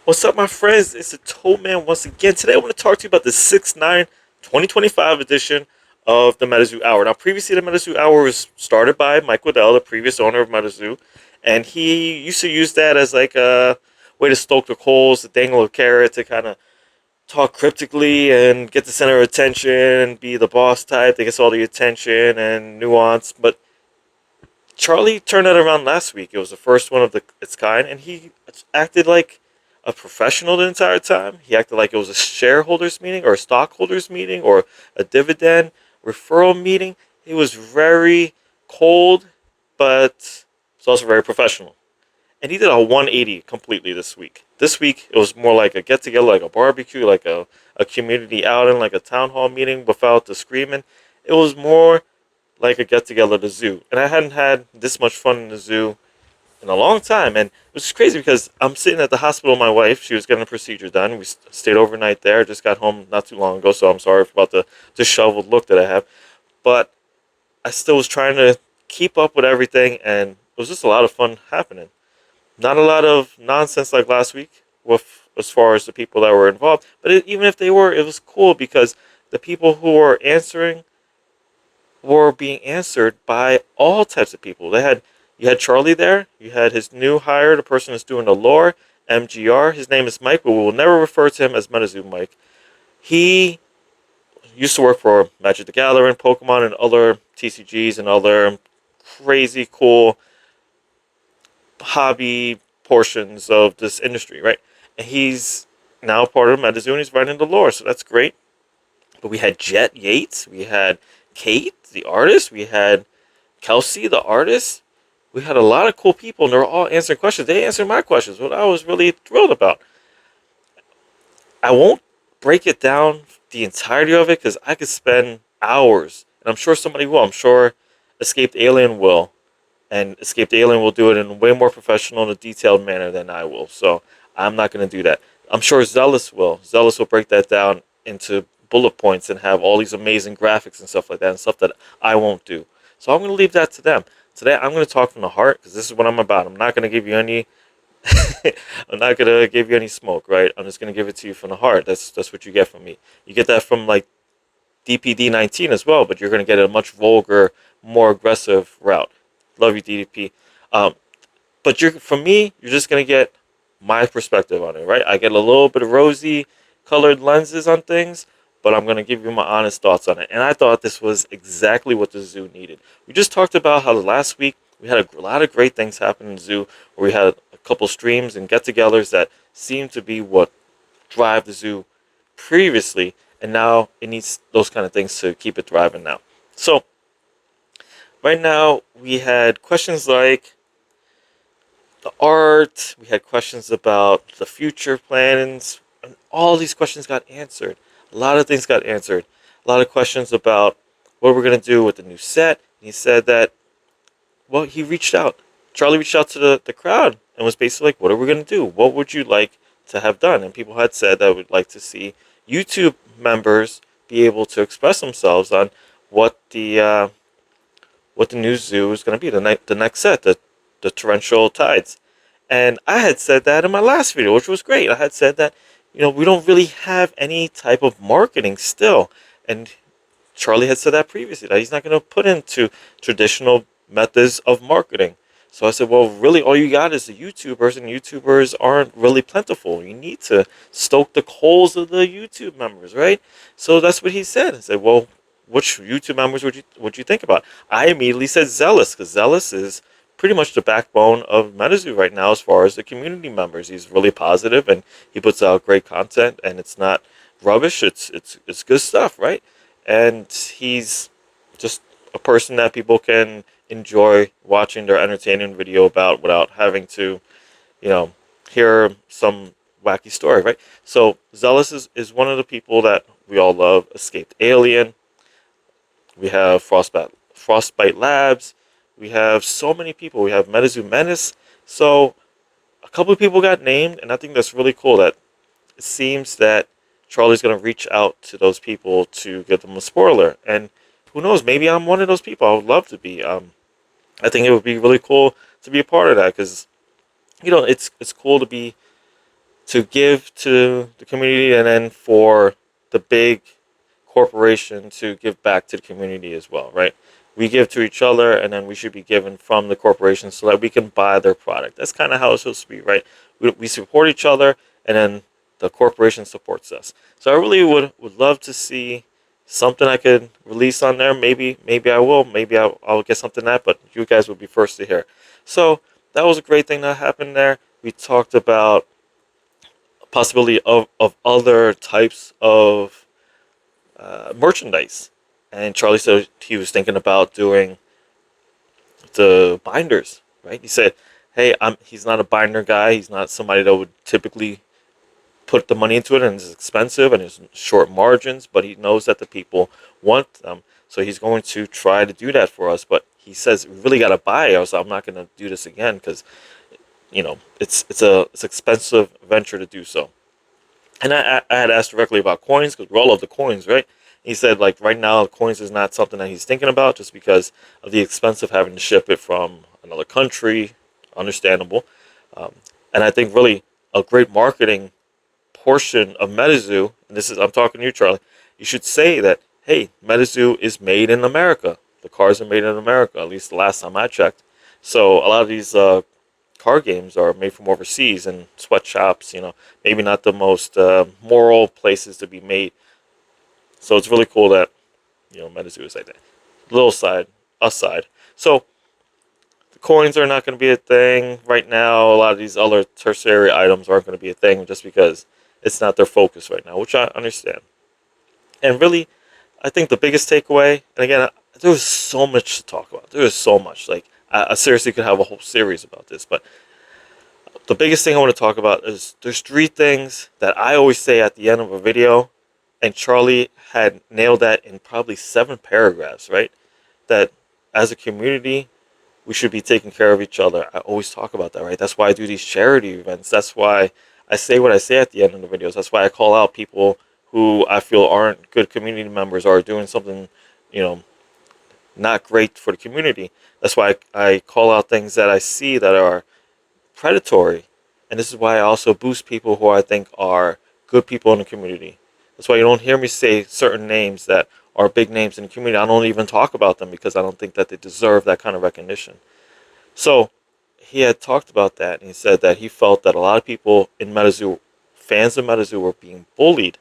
What's up, my friends? It's the Toe Man once again. Today I want to talk to you about the 6/9 2025 edition of the MetaZoo Hour. Now, previously, the MetaZoo Hour was started by Mike Waddell, the previous owner of MetaZoo, and he used to use that as like a way to stoke the coals, to dangle a carrot, to kind of talk cryptically and get the center of attention and be the boss type that gets all the attention and nuance. But Charlie turned that around last week. It was the first one of its kind, and he acted like a professional the entire time. He acted like it was a shareholders meeting or a stockholders meeting or a dividend referral meeting. He was very cold, but it's also very professional. And he did a 180 completely this week. This week, it was more like a get together, like a barbecue, like a community outing, like a town hall meeting without the screaming. It was more like a get together at the zoo. And I hadn't had this much fun in the zoo in a long time. And it was crazy because I'm sitting at the hospital with my wife. She was getting a procedure done. We stayed overnight there. Just got home not too long ago, so I'm sorry about the disheveled look that I have. But I still was trying to keep up with everything, and it was just a lot of fun happening. Not a lot of nonsense like last week with as far as the people that were involved. But even if they were, it was cool because the people who were answering were being answered by all types of people. You had Charlie there, you had his new hire, the person that's doing the lore, MGR. His name is Mike, but we will never refer to him as MetaZoo Mike. He used to work for Magic the Gathering, Pokemon, and other TCGs and other crazy cool hobby portions of this industry, right? And he's now part of MetaZoo and he's writing the lore, so that's great. But we had Jet Yates, we had Kate, the artist, we had Kelsey, the artist. We had a lot of cool people, and they were all answering questions. They answered my questions, what I was really thrilled about. I won't break it down the entirety of it because I could spend hours, and I'm sure somebody will. I'm sure Escaped Alien will, and Escaped Alien will do it in a way more professional and a detailed manner than I will. So I'm not going to do that. I'm sure Zealous will. Zealous will break that down into bullet points and have all these amazing graphics and stuff like that, and stuff that I won't do. So I'm going to leave that to them. Today I'm going to talk from the heart because this is what I'm about. I'm not going to give you any. I'm not gonna give you any smoke, right? I'm just gonna give it to you from the heart. That's what you get from me. You get that from like DPD 19 as well, but you're gonna get a much vulgar, more aggressive route. Love you, DDP. Um, but you're from me, you're just gonna get my perspective on it, right? I get a little bit of rosy colored lenses on things, but I'm gonna give you my honest thoughts on it. And I thought this was exactly what the zoo needed. We just talked about how last week we had a lot of great things happen in the zoo, where we had a couple streams and get-togethers that seem to be what drive the zoo previously, and now it needs those kind of things to keep it thriving now. So right now we had questions like the art, we had questions about the future plans, and all these questions got answered. A lot of things got answered. A lot of questions about what we're gonna do with the new set. And he said that, well, he reached out. Charlie reached out to the crowd and was basically like, what are we gonna do? What would you like to have done? And people had said that would like to see YouTube members be able to express themselves on what the new zoo is going to be, the next set, the torrential tides. And I had said that in my last video, which was great. I had said that, we don't really have any type of marketing still. And Charlie had said that previously, that he's not going to put into traditional methods of marketing. So I said, well, really, all you got is the YouTubers, and YouTubers aren't really plentiful. You need to stoke the coals of the YouTube members, right? So that's what he said. I said, well, which YouTube members would you think about? I immediately said Zealous, because Zealous is pretty much the backbone of MetaZoo right now as far as the community members. He's really positive and he puts out great content, and it's not rubbish. It's good stuff, right? And he's just a person that people can enjoy watching their entertaining video about without having to, you know, hear some wacky story, right? So Zealous is one of the people that we all love. Escaped Alien. We have Frostbite Labs. We have so many people. We have MetaZoo Menace. So a couple of people got named, and I think that's really cool that it seems that Charlie's going to reach out to those people to get them a spoiler. And who knows, maybe I'm one of those people. I would love to be. I think it would be really cool to be a part of that because, it's cool to give to the community, and then for the big corporation to give back to the community as well, right? We give to each other, and then we should be given from the corporation so that we can buy their product. That's kind of how it's supposed to be, right? We support each other, and then the corporation supports us. So I really would love to see something I could release on there. Maybe I will. Maybe I'll get something that, but you guys will be first to hear. So that was a great thing that happened there. We talked about possibility of other types of merchandise. And Charlie said he was thinking about doing the binders, right? He said, "Hey, he's not a binder guy. He's not somebody that would typically put the money into it, and it's expensive and it's short margins. But he knows that the people want them, so he's going to try to do that for us. But he says we really got to buy it, else I'm not going to do this again because it's expensive venture to do so." And I had asked directly about coins because we all love the coins, right? He said like right now coins is not something that he's thinking about just because of the expense of having to ship it from another country. Understandable. Um, and I think really a great marketing portion of MetaZoo, and this is I'm talking to you, Charlie. You should say that hey, MetaZoo is made in America. The cars are made in America. At least the last time I checked. So a lot of these car games are made from overseas and sweatshops. Maybe not the most moral places to be made. So it's really cool that MetaZoo is like that. Little side, aside. So the coins are not going to be a thing right now. A lot of these other tertiary items aren't going to be a thing just because it's not their focus right now, which I understand. And really, I think the biggest takeaway, and again, there was so much to talk about. There was so much. Like I seriously could have a whole series about this, but the biggest thing I want to talk about is there's three things that I always say at the end of a video, and Charlie had nailed that in probably 7 paragraphs, right? That as a community, we should be taking care of each other. I always talk about that, right? That's why I do these charity events. That's why I say what I say at the end of the videos. That's why I call out people who I feel aren't good community members or are doing something, you know, not great for the community. That's why I call out things that I see that are predatory. And this is why I also boost people who I think are good people in the community. That's why you don't hear me say certain names that are big names in the community. I don't even talk about them because I don't think that they deserve that kind of recognition. So he had talked about that, and he said that he felt that a lot of people in MetaZoo, fans of MetaZoo, were being bullied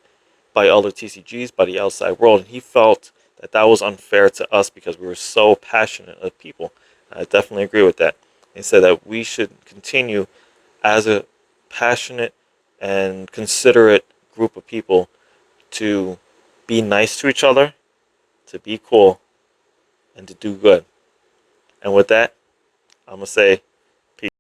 by other TCGs, by the outside world, and he felt that that was unfair to us because we were so passionate of people. I definitely agree with that. He said that we should continue as a passionate and considerate group of people to be nice to each other, to be cool, and to do good. And with that, I'm going to say